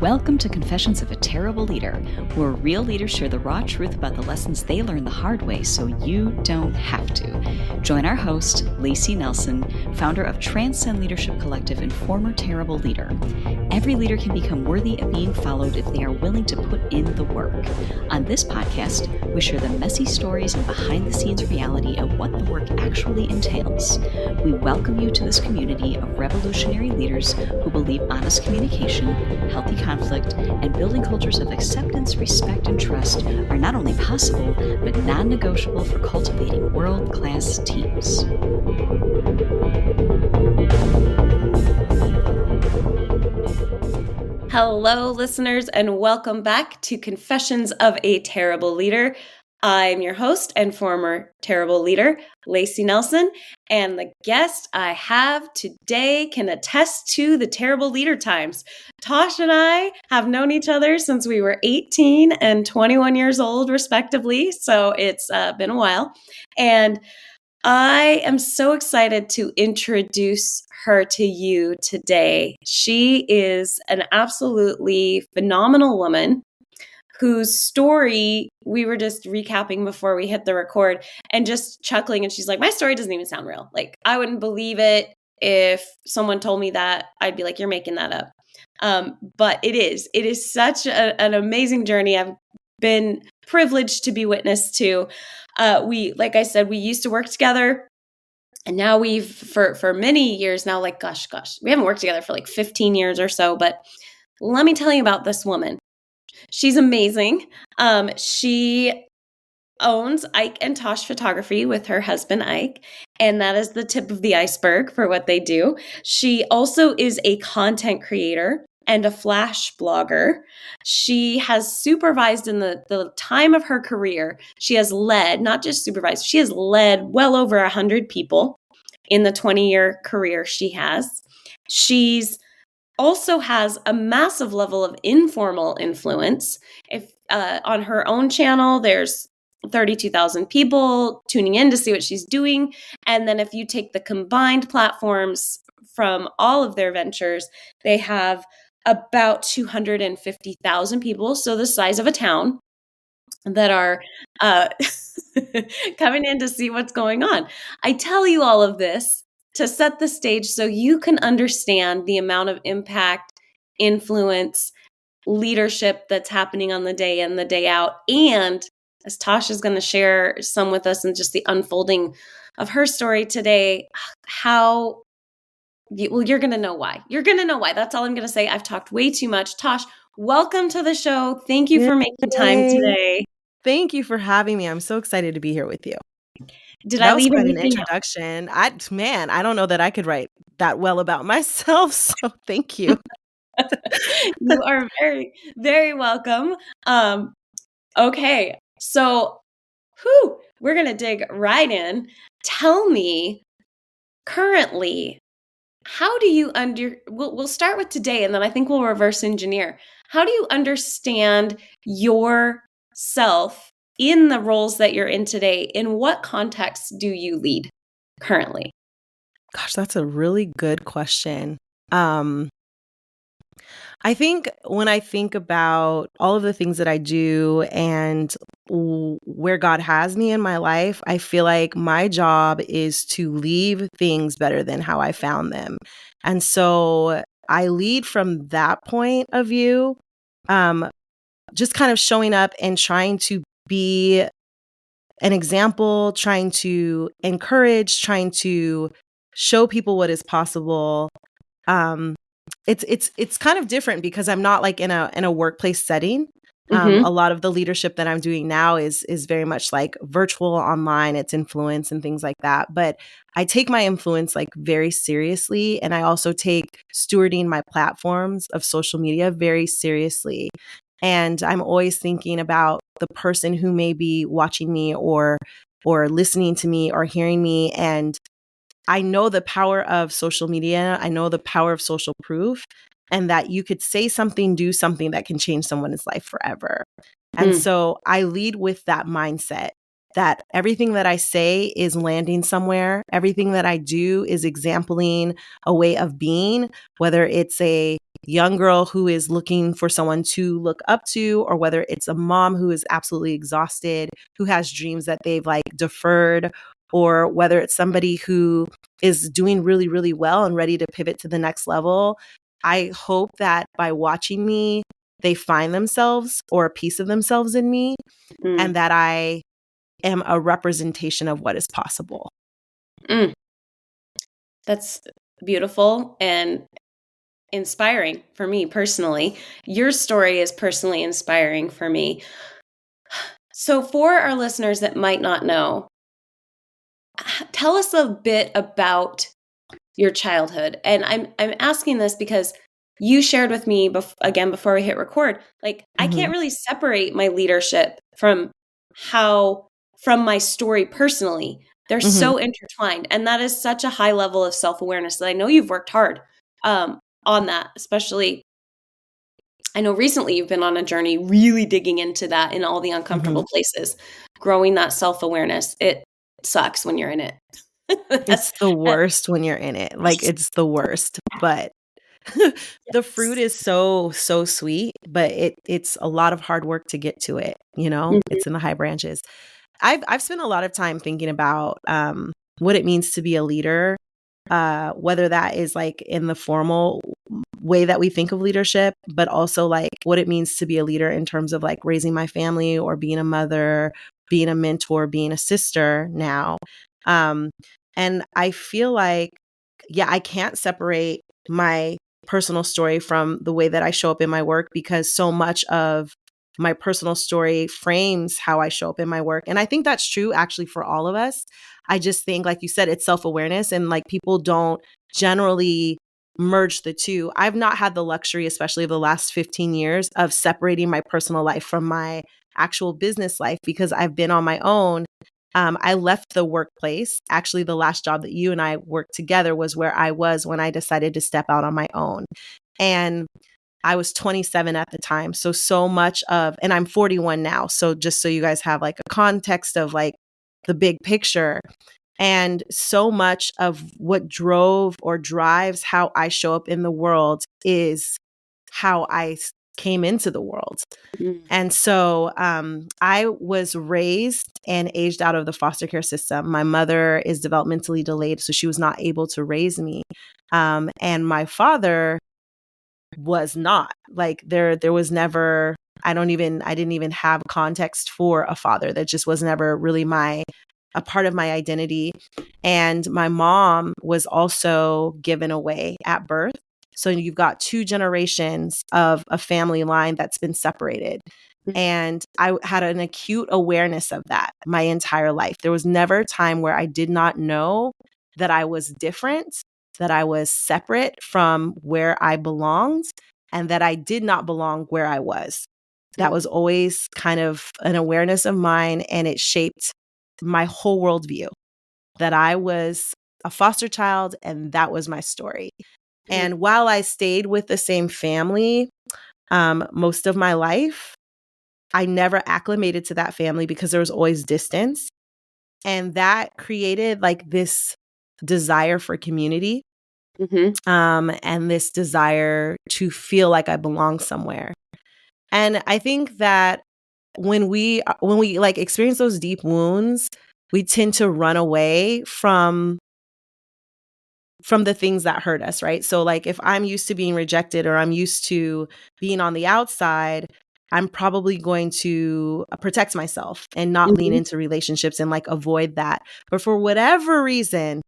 Welcome to Confessions of a Terrible Leader, where real leaders share the raw truth about the lessons they learned the hard way so you don't have to. Join our host, Layci Nelson, founder of Transcend Leadership Collective and former terrible leader. Every leader can become worthy of being followed if they are willing to put in the work. On this podcast, we share the messy stories and behind-the-scenes reality of what the work actually entails. We welcome you to this community of revolutionary leaders who believe honest communication, healthy conflict, and building cultures of acceptance, respect, and trust are not only possible, but non-negotiable for cultivating world-class teams. Hello, listeners, and welcome back to Confessions of a Terrible Leader. I'm your host and former terrible leader, Layci Nelson, and the guest I have today can attest to the terrible leader times. Tash and I have known each other since we were 18 and 21 years old, respectively, so it's been a while. And I am so excited to introduce her to you today. She is an absolutely phenomenal woman whose story we were just recapping before we hit the record and just chuckling. And she's like, my story doesn't even sound real. Like, I wouldn't believe it if someone told me that. I'd be like, you're making that up. But it is. It is such an amazing journey. I've been privileged to be witness to. Like I said, we used to work together. And now we've, for many years now, like, gosh, we haven't worked together for like 15 years or so. But let me tell you about this woman. She's amazing. She owns Ike and Tash Photography with her husband, Ike, and that is the tip of the iceberg for what they do. She also is a content creator and a flash blogger. She has supervised in the time of her career. She has led, not just supervised, she has led well over 100 people in the 20-year career she has. She's also has a massive level of informal influence. If on her own channel, there's 32,000 people tuning in to see what she's doing. And then if you take the combined platforms from all of their ventures, they have about 250,000 people, so the size of a town, that are coming in to see what's going on. I tell you all of this to set the stage so you can understand the amount of impact, influence, leadership that's happening on the day in, the day out. And as Tash is going to share some with us and just the unfolding of her story today, you're going to know why. You're going to know why. That's all I'm going to say. I've talked way too much. Tash, welcome to the show. Thank you for making time today. Thank you for having me. I'm so excited to be here with you. I leave an introduction? I don't know that I could write that well about myself, so thank you. You are very, very welcome. Okay, so we're going to dig right in. Tell me, currently, how do you we'll start with today, and then I think we'll reverse engineer. How do you understand yourself in the roles that you're in today? In what context do you lead currently? Gosh, that's a really good question. I think when I think about all of the things that I do and where God has me in my life, I feel like my job is to leave things better than how I found them. And so I lead from that point of view, just kind of showing up and trying to be an example, trying to encourage, trying to show people what is possible. It's kind of different because I'm not like in a workplace setting. A lot of the leadership that I'm doing now is very much like virtual, online, it's influence and things like that. But I take my influence like very seriously. And I also take stewarding my platforms of social media very seriously. And I'm always thinking about the person who may be watching me or listening to me or hearing me. And I know the power of social media. I know the power of social proof, and that you could say something, do something that can change someone's life forever. And so I lead with that mindset that everything that I say is landing somewhere. Everything that I do is exempling a way of being, whether it's a young girl who is looking for someone to look up to, or whether it's a mom who is absolutely exhausted, who has dreams that they've like deferred, or whether it's somebody who is doing really, really well and ready to pivot to the next level. I hope that by watching me, they find themselves or a piece of themselves in me, and that I am a representation of what is possible. That's beautiful and inspiring for me personally. Your story is personally inspiring for me. So for our listeners that might not know, tell us a bit about your childhood. And I'm asking this because you shared with me again before we hit record, like I can't really separate my leadership from my story personally. They're so intertwined, and that is such a high level of self-awareness that I know you've worked hard on that. Especially, I know recently you've been on a journey really digging into that in all the uncomfortable places, growing that self-awareness. It sucks when you're in it. It's the worst when you're in it. Like, it's the worst, but the fruit is so sweet, but it's a lot of hard work to get to it, you know? It's in the high branches. I've spent a lot of time thinking about what it means to be a leader, whether that is like in the formal way that we think of leadership, but also like what it means to be a leader in terms of like raising my family or being a mother, being a mentor, being a sister now. And I feel like, yeah, I can't separate my personal story from the way that I show up in my work, because so much of my personal story frames how I show up in my work. And I think that's true actually for all of us. I just think, like you said, it's self-awareness, and like people don't generally merge the two. I've not had the luxury, especially of the last 15 years, of separating my personal life from my actual business life, because I've been on my own. I left the workplace. Actually, the last job that you and I worked together was where I was when I decided to step out on my own. And I was 27 at the time. So much of, and I'm 41 now. So just so you guys have like a context of like the big picture. And so much of what drove or drives how I show up in the world is how I came into the world. And so I was raised and aged out of the foster care system. My mother is developmentally delayed, so she was not able to raise me. And my father was not. Like there was never, I didn't even have context for a father. That just was never really a part of my identity. And my mom was also given away at birth. So you've got two generations of a family line that's been separated. And I had an acute awareness of that my entire life. There was never a time where I did not know that I was different, that I was separate from where I belonged, and that I did not belong where I was. That was always kind of an awareness of mine, and it shaped my whole worldview, that I was a foster child and that was my story. And while I stayed with the same family most of my life, I never acclimated to that family because there was always distance. And that created like this desire for community, and this desire to feel like I belong somewhere. And I think that when we like experience those deep wounds, we tend to run away from the things that hurt us, right? So like if I'm used to being rejected, or I'm used to being on the outside, I'm probably going to protect myself and not lean into relationships and like avoid that. But for whatever reason,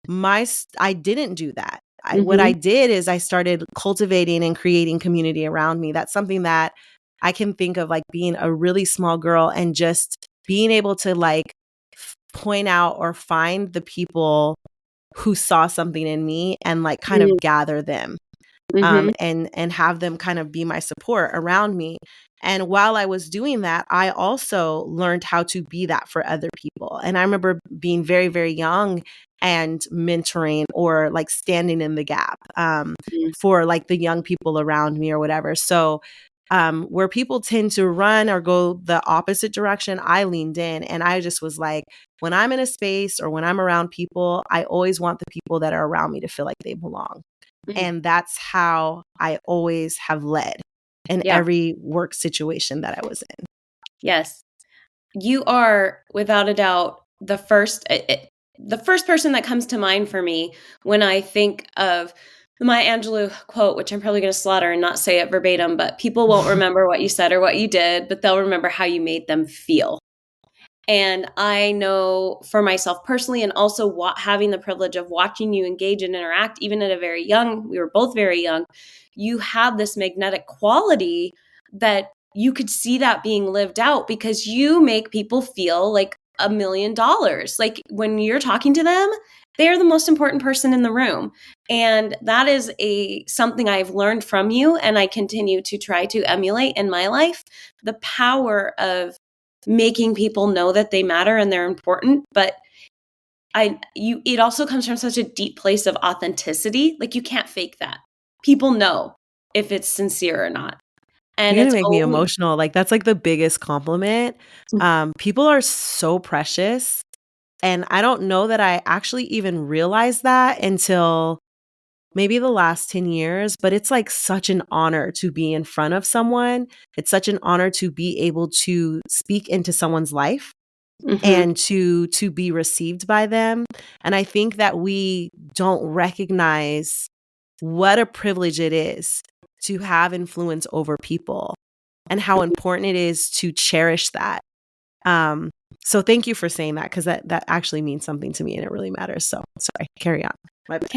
I didn't do that. What I did is I started cultivating and creating community around me. That's something that I can think of, like being a really small girl and just being able to like point out or find the people who saw something in me and like kind of gather them, and have them kind of be my support around me. And while I was doing that, I also learned how to be that for other people. And I remember being very, very young and mentoring or like standing in the gap for like the young people around me or whatever. So where people tend to run or go the opposite direction, I leaned in, and I just was like, when I'm in a space or when I'm around people, I always want the people that are around me to feel like they belong. And that's how I always have led in Yeah. every work situation that I was in. Yes. You are, without a doubt, the first person that comes to mind for me when I think of the Maya Angelou quote, which I'm probably going to slaughter and not say it verbatim, but people won't remember what you said or what you did, but they'll remember how you made them feel. And I know for myself personally, and also having the privilege of watching you engage and interact, even at a very young, we were both very young, you have this magnetic quality that you could see that being lived out because you make people feel like $1 million. Like when you're talking to them, they're the most important person in the room. And that is something I've learned from you, and I continue to try to emulate in my life. The power of making people know that they matter and they're important, but it also comes from such a deep place of authenticity. Like you can't fake that. People know if it's sincere or not. And You're it's gonna make me emotional. Like that's like the biggest compliment. People are so precious. And I don't know that I actually even realized that until maybe the last 10 years, but it's like such an honor to be in front of someone. It's such an honor to be able to speak into someone's life and to be received by them. And I think that we don't recognize what a privilege it is to have influence over people and how important it is to cherish that. So thank you for saying that, because that actually means something to me and it really matters. So sorry, carry on. My bad.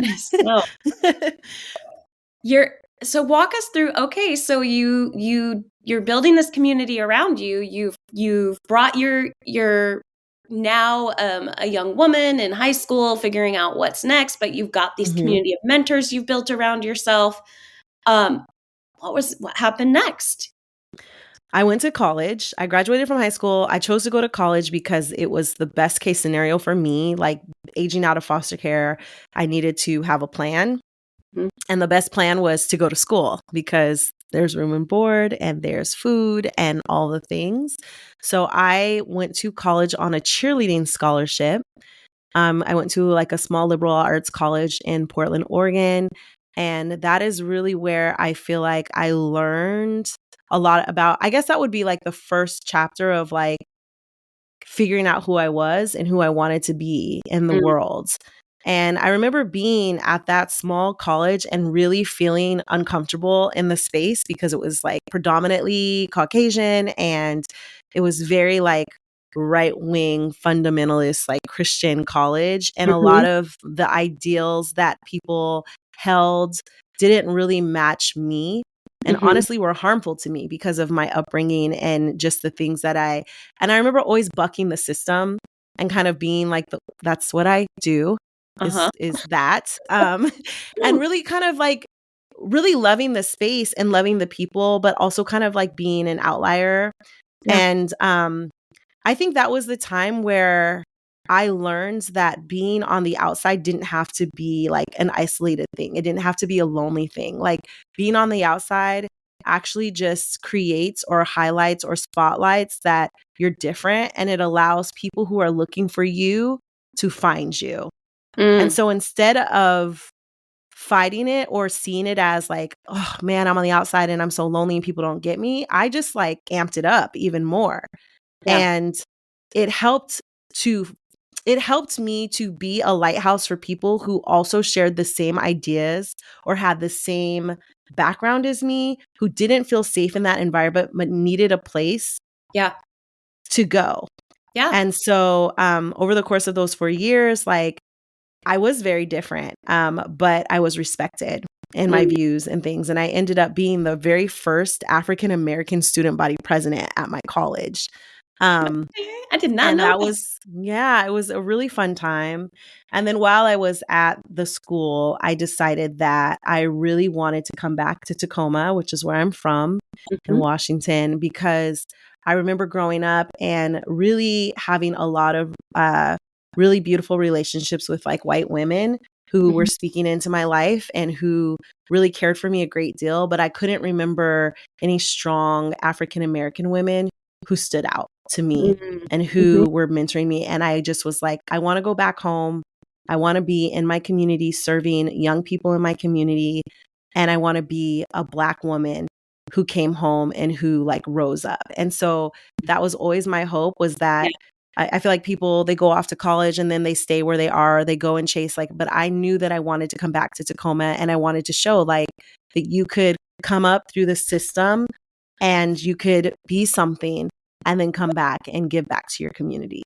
So walk us through, okay, so you're building this community around you. You've brought your now a young woman in high school figuring out what's next, but you've got this community of mentors you've built around yourself. What happened next? I went to college. I graduated from high school. I chose to go to college because it was the best case scenario for me. Like aging out of foster care, I needed to have a plan. And the best plan was to go to school because there's room and board and there's food and all the things. So I went to college on a cheerleading scholarship. I went to like a small liberal arts college in Portland, Oregon. And that is really where I feel like I learned a lot about, I guess that would be like the first chapter of like figuring out who I was and who I wanted to be in the world. And I remember being at that small college and really feeling uncomfortable in the space because it was like predominantly Caucasian and it was very like right-wing fundamentalist, like Christian college. And a lot of the ideals that people held didn't really match me and honestly were harmful to me because of my upbringing and just the things that I remember always bucking the system and kind of being like, that's what I do. Is that and really kind of like really loving the space and loving the people, but also kind of like being an outlier. And I think that was the time where I learned that being on the outside didn't have to be like an isolated thing. It didn't have to be a lonely thing. Like being on the outside actually just creates or highlights or spotlights that you're different, and it allows people who are looking for you to find you. And so instead of fighting it or seeing it as like, oh man, I'm on the outside and I'm so lonely and people don't get me, I just like amped it up even more. And it helped me to be a lighthouse for people who also shared the same ideas or had the same background as me, who didn't feel safe in that environment but needed a place to go. And so over the course of those 4 years, like I was very different, but I was respected in my views and things. And I ended up being the very first African-American student body president at my college. I did not know that. It was a really fun time. And then while I was at the school, I decided that I really wanted to come back to Tacoma, which is where I'm from in Washington, because I remember growing up and really having a lot of really beautiful relationships with like white women who were speaking into my life and who really cared for me a great deal. But I couldn't remember any strong African-American women who stood out to me and who were mentoring me. And I just was like, I want to go back home. I want to be in my community serving young people in my community. And I want to be a Black woman who came home and who like rose up. And so that was always my hope, was that I feel like people, they go off to college and then they stay where they are, they go and chase like, but I knew that I wanted to come back to Tacoma, and I wanted to show like that you could come up through the system and you could be something and then come back and give back to your community.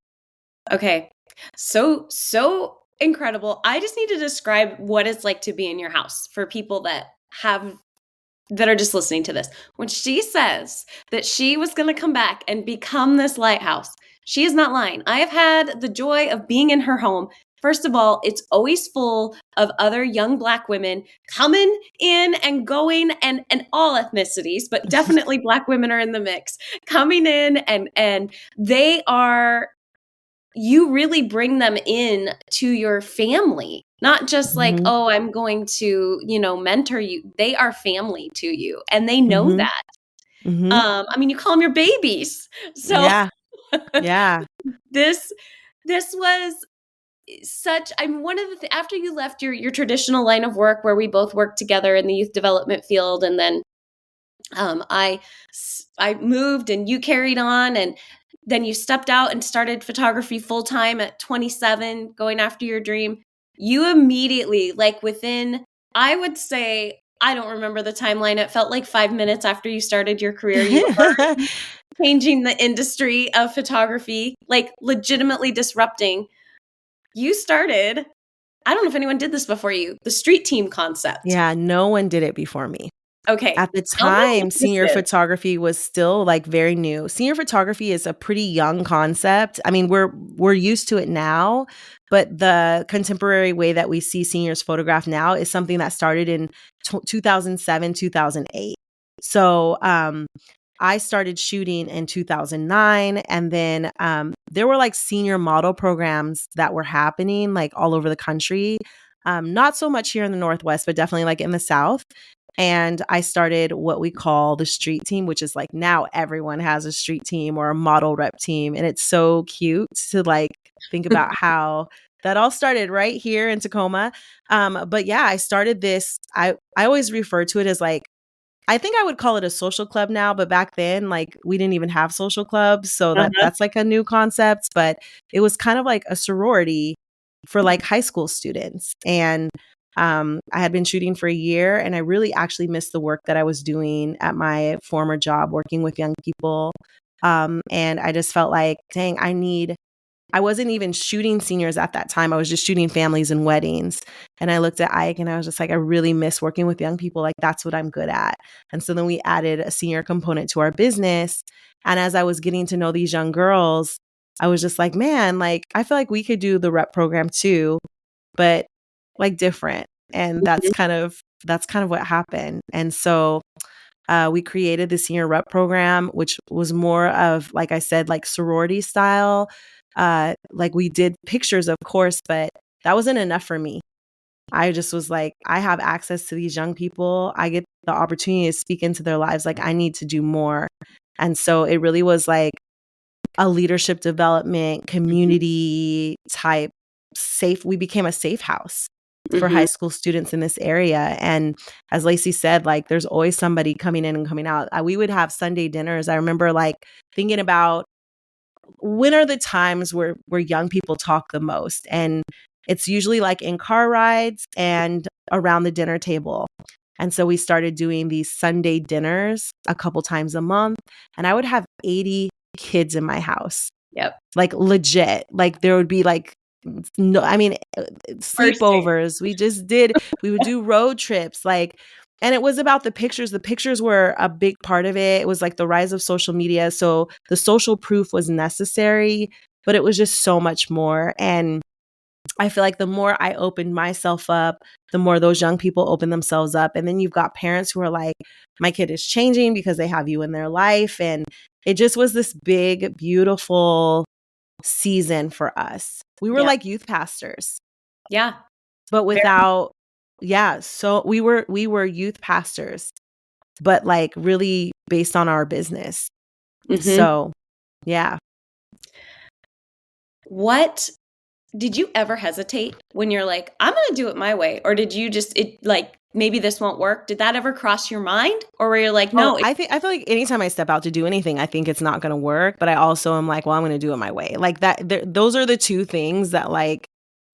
Okay. So incredible. I just need to describe what it's like to be in your house for people that are just listening to this. When she says that she was going to come back and become this lighthouse, she is not lying. I have had the joy of being in her home. First of all, it's always full of other young Black women coming in and going, and all ethnicities, but definitely Black women are in the mix, coming in, and they are, you really bring them in to your family, not just like, oh, I'm going to, mentor you. They are family to you, and they know that. I mean, you call them your babies. So yeah. this was such, I'm one of the after you left your traditional line of work, where we both worked together in the youth development field, and then I moved and you carried on, and then you stepped out and started photography full time at 27, going after your dream. You immediately, like within, I would say, I don't remember the timeline, it felt like 5 minutes after you started your career, you were changing the industry of photography, like legitimately disrupting. You started, I don't know if anyone did this before you, the street team concept. Yeah, no one did it before me. Okay. At the time, senior photography was still like very new. Senior photography is a pretty young concept. I mean, we're used to it now, but the contemporary way that we see seniors photograph now is something that started in 2007, 2008. So, I started shooting in 2009, and then there were like senior model programs that were happening like all over the country. Not so much here in the Northwest, but definitely like in the South. And I started what we call the street team, which is like now everyone has a street team or a model rep team. And it's so cute to like think about how that all started right here in Tacoma. But yeah, I started this. I always refer to it as like, I think I would call it a social club now, but back then, like we didn't even have social clubs. So that's like a new concept, but it was kind of like a sorority for like high school students. And I had been shooting for a year, and I really actually missed the work that I was doing at my former job working with young people. And I just felt like, dang, I wasn't even shooting seniors at that time. I was just shooting families and weddings. And I looked at Ike and I was just like, I really miss working with young people. Like, that's what I'm good at. And so then we added a senior component to our business. And as I was getting to know these young girls, I was just like, man, like, I feel like we could do the rep program too, but like different. And that's kind of what happened. And so we created the senior rep program, which was more of, like I said, like sorority style. Like we did pictures, of course, but that wasn't enough for me. I just was like, I have access to these young people. I get the opportunity to speak into their lives. Like, I need to do more. And so it really was like a leadership development, community type we became a safe house for high school students in this area. And as Layci said, like there's always somebody coming in and coming out. We would have Sunday dinners. I remember like thinking about, when are the times where young people talk the most? And it's usually like in car rides and around the dinner table. And so we started doing these Sunday dinners a couple times a month. And I would have 80 kids in my house. Yep. Like legit. Like there would be like, no, I mean, sleepovers. We would do road trips. Like, and it was about the pictures. The pictures were a big part of it. It was like the rise of social media. So the social proof was necessary, but it was just so much more. And I feel like the more I opened myself up, the more those young people open themselves up. And then you've got parents who are like, my kid is changing because they have you in their life. And it just was this big, beautiful season for us. We were like youth pastors. Yeah. But without, so we were youth pastors, but like really based on our business. So, yeah. What did you ever hesitate when you're like, I'm going to do it my way? Or did you just, maybe this won't work? Did that ever cross your mind? Or were you like, no? I feel like anytime I step out to do anything, I think it's not going to work. But I also am like, well, I'm going to do it my way. Like that. Those are the two things that like,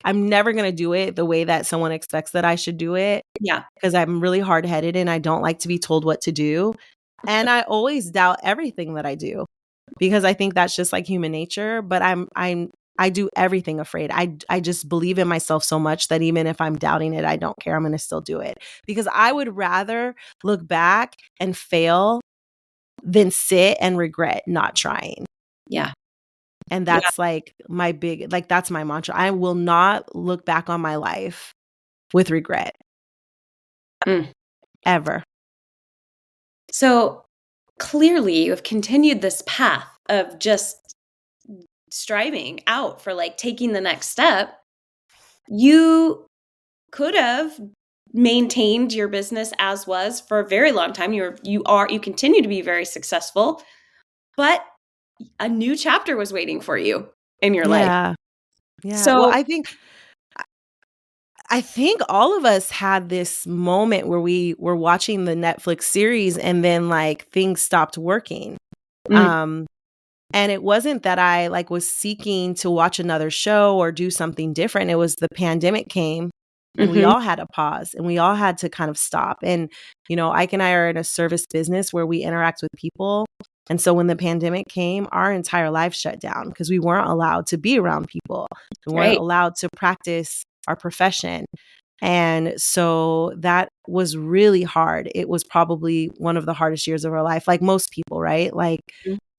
I'm never going to do it the way that someone expects that I should do it. Yeah. Because I'm really hard headed and I don't like to be told what to do. And I always doubt everything that I do because I think that's just like human nature. But I do everything afraid. I just believe in myself so much that even if I'm doubting it, I don't care. I'm going to still do it because I would rather look back and fail than sit and regret not trying. Yeah. And that's like my big, like, that's my mantra. I will not look back on my life with regret. Ever. So clearly you have continued this path of just striving out for like taking the next step. You could have maintained your business as was for a very long time. You continue to be very successful, but a new chapter was waiting for you in your life. Yeah. So well, I think all of us had this moment where we were watching the Netflix series and then like things stopped working. And it wasn't that I like was seeking to watch another show or do something different. It was the pandemic came and we all had to pause and we all had to kind of stop. And, you know, Ike and I are in a service business where we interact with people. And so when the pandemic came, our entire life shut down because we weren't allowed to be around people. We weren't allowed to practice our profession. And so that was really hard. It was probably one of the hardest years of our life, like most people, right? Like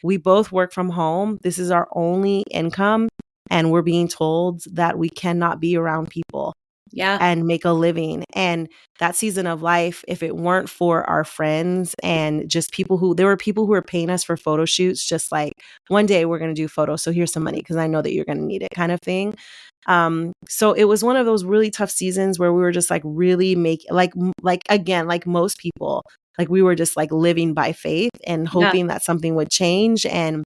we both work from home. This is our only income. And we're being told that we cannot be around people and make a living. And that season of life, if it weren't for our friends and just there were people who were paying us for photo shoots, just like one day we're going to do photos. So here's some money because I know that you're going to need it kind of thing. So it was one of those really tough seasons where we were just like really again, like most people, like we were just like living by faith and hoping that something would change. And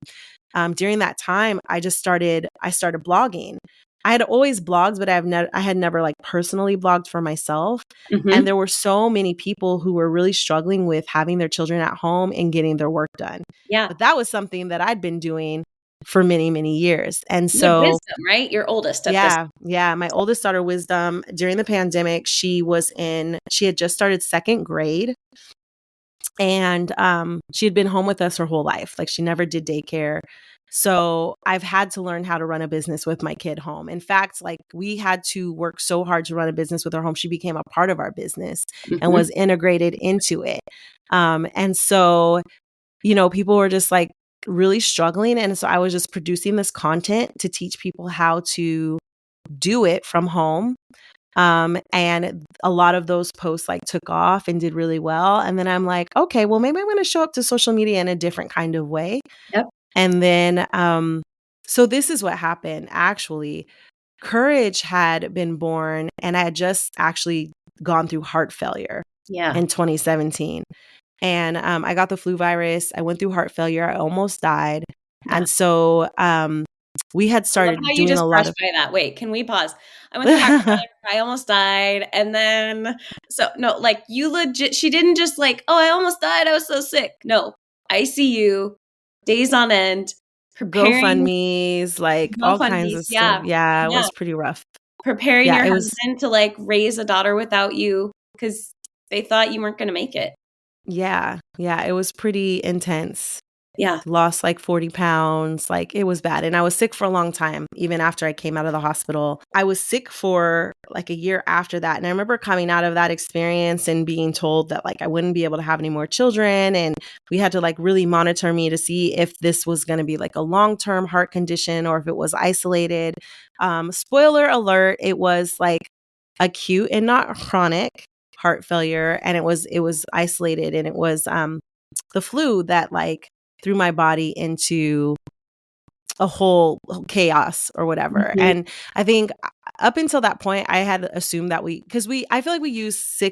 during that time, I started blogging. I had always blogged, but I had never like personally blogged for myself. And there were so many people who were really struggling with having their children at home and getting their work done. Yeah. But that was something that I'd been doing for many, many years. And you had so Wisdom, right? Your oldest. Yeah. My oldest daughter, Wisdom, during the pandemic, she had just started second grade. And she had been home with us her whole life. Like she never did daycare. So I've had to learn how to run a business with my kid home. In fact, like we had to work so hard to run a business with her home. She became a part of our business and was integrated into it. And so, you know, people were just like really struggling. And so I was just producing this content to teach people how to do it from home. And a lot of those posts like took off and did really well. And then I'm like, okay, well, maybe I'm going to show up to social media in a different kind of way. Yep. And then, so this is what happened. Actually, Courage had been born and I had just actually gone through heart failure in 2017. And I got the flu virus. I went through heart failure. I almost died. Yeah. And so we had started doing a lot of that. Wait, can we pause? I went through heart failure. I almost died. And then, like you legit, she didn't just like, oh, I almost died. I was so sick. No, ICU, days on end, preparing GoFundMes, like all kinds of stuff. Yeah, it was pretty rough. Preparing your husband to like raise a daughter without you because they thought you weren't going to make it. Yeah, it was pretty intense. Yeah. Lost like 40 pounds. Like it was bad. And I was sick for a long time, even after I came out of the hospital. I was sick for like a year after that. And I remember coming out of that experience and being told that like I wouldn't be able to have any more children. And we had to like really monitor me to see if this was going to be like a long-term heart condition or if it was isolated. Spoiler alert, it was like acute and not chronic heart failure. And it was isolated and it was the flu that like threw my body into a whole chaos or whatever. And I think up until that point, I had assumed that I feel like we use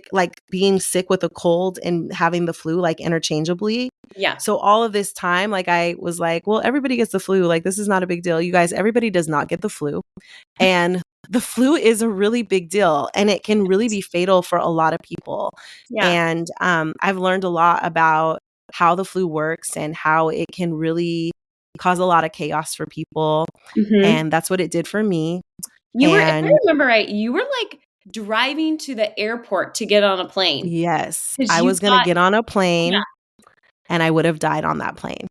being sick with a cold and having the flu like interchangeably. Yeah. So all of this time, like I was like, well, everybody gets the flu. Like, this is not a big deal. You guys, everybody does not get the flu. And the flu is a really big deal, and it can really be fatal for a lot of people. Yeah. And I've learned a lot about how the flu works and how it can really cause a lot of chaos for people. Mm-hmm. And that's what it did for me. If I remember right, you were like driving to the airport to get on a plane. Yes. I was going to get on a plane, and I would have died on that plane.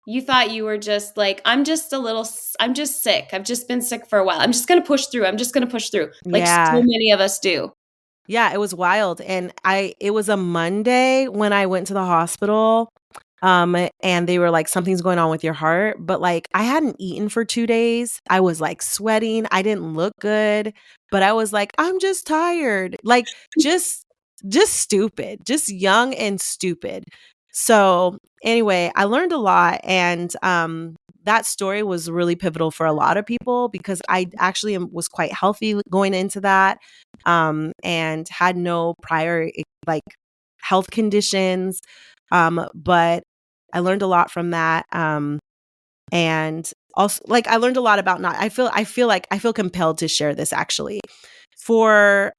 You thought you were just like, I'm just sick. I've just been sick for a while. I'm just going to push through. Like so many of us do. Yeah, it was wild. And it was a Monday when I went to the hospital. And they were like, something's going on with your heart. But like, I hadn't eaten for 2 days. I was like sweating. I didn't look good, but I was like, I'm just tired. Like, just stupid, just young and stupid. So anyway, I learned a lot. And, that story was really pivotal for a lot of people because I actually was quite healthy going into that, and had no prior like health conditions. But I learned a lot from that. And also like I learned a lot about I feel compelled to share this actually. For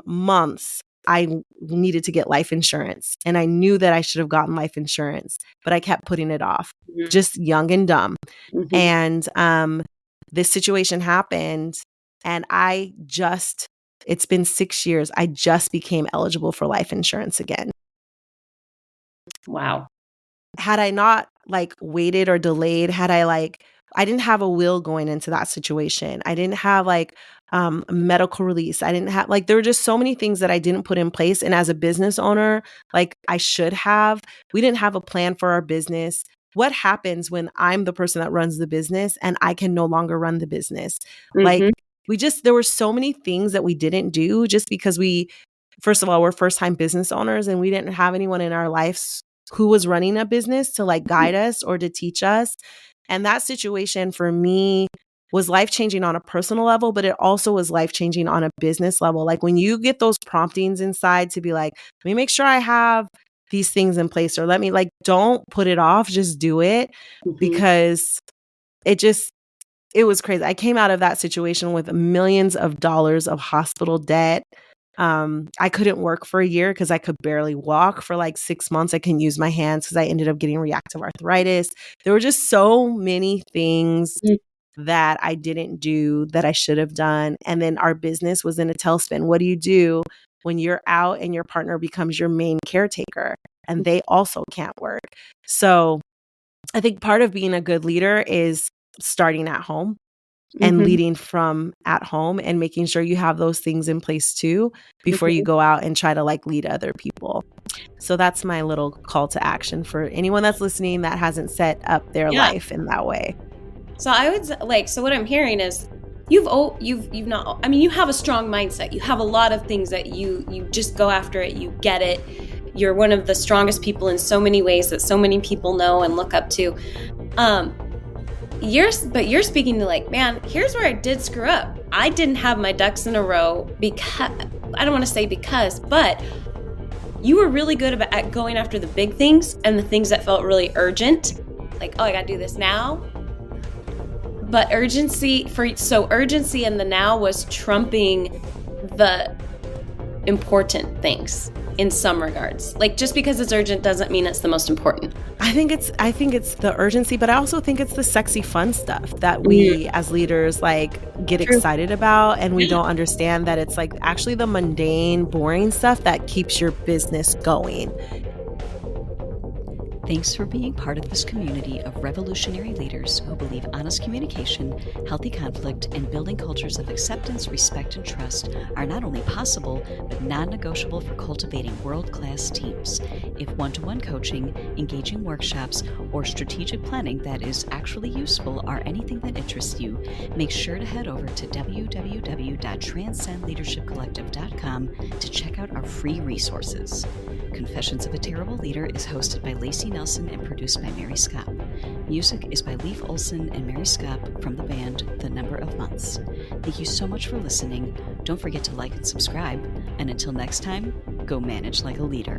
months, I needed to get life insurance, and I knew that I should have gotten life insurance, but I kept putting it off, just young and dumb. Mm-hmm. And this situation happened, and it's been 6 years. I just became eligible for life insurance again. Wow. Had I not like waited or delayed, I didn't have a will going into that situation. I didn't have like medical release. I didn't have there were just so many things that I didn't put in place. And as a business owner, like I should have, we didn't have a plan for our business. What happens when I'm the person that runs the business and I can no longer run the business? Mm-hmm. Like there were so many things that we didn't do just because first of all, we're first-time business owners and we didn't have anyone in our lives who was running a business to like guide us or to teach us. And that situation for me was life-changing on a personal level, but it also was life-changing on a business level. Like when you get those promptings inside to be like, let me make sure I have these things in place, or let me don't put it off, just do it. Mm-hmm. Because it was crazy. I came out of that situation with millions of dollars of hospital debt. I couldn't work for a year because I could barely walk. For like 6 months, I couldn't use my hands because I ended up getting reactive arthritis. There were just so many things that I didn't do that I should have done. And then our business was in a tailspin. What do you do when you're out and your partner becomes your main caretaker and they also can't work? So I think part of being a good leader is starting at home. And leading from at home and making sure you have those things in place too before you go out and try to lead other people. So that's my little call to action for anyone that's listening that hasn't set up their life in that way. So I would so what I'm hearing is you have a strong mindset. You have a lot of things that you just go after it. You get it. You're one of the strongest people in so many ways that so many people know and look up to. You're speaking to man, here's where I did screw up. I didn't have my ducks in a row because, I don't want to say because, but you were really good at going after the big things and the things that felt really urgent. Like, oh, I got to do this now. But urgency in the now was trumping the important things in some regards. Just because it's urgent doesn't mean it's the most important. I think it's the urgency, but I also think it's the sexy fun stuff that we as leaders get excited about, and we don't understand that it's actually the mundane, boring stuff that keeps your business going. Thanks for being part of this community of revolutionary leaders who believe honest communication, healthy conflict, and building cultures of acceptance, respect, and trust are not only possible, but non-negotiable for cultivating world-class teams. If one-to-one coaching, engaging workshops, or strategic planning that is actually useful are anything that interests you, make sure to head over to www.transcendleadershipcollective.com to check out our free resources. Confessions of a Terrible Leader is hosted by Layci Nelson and produced by Mary Scott. Music is by Leif Olson and Mary Scott from the band The Number of Months. Thank you so much for listening. Don't forget to like and subscribe. And until next time, go manage like a leader.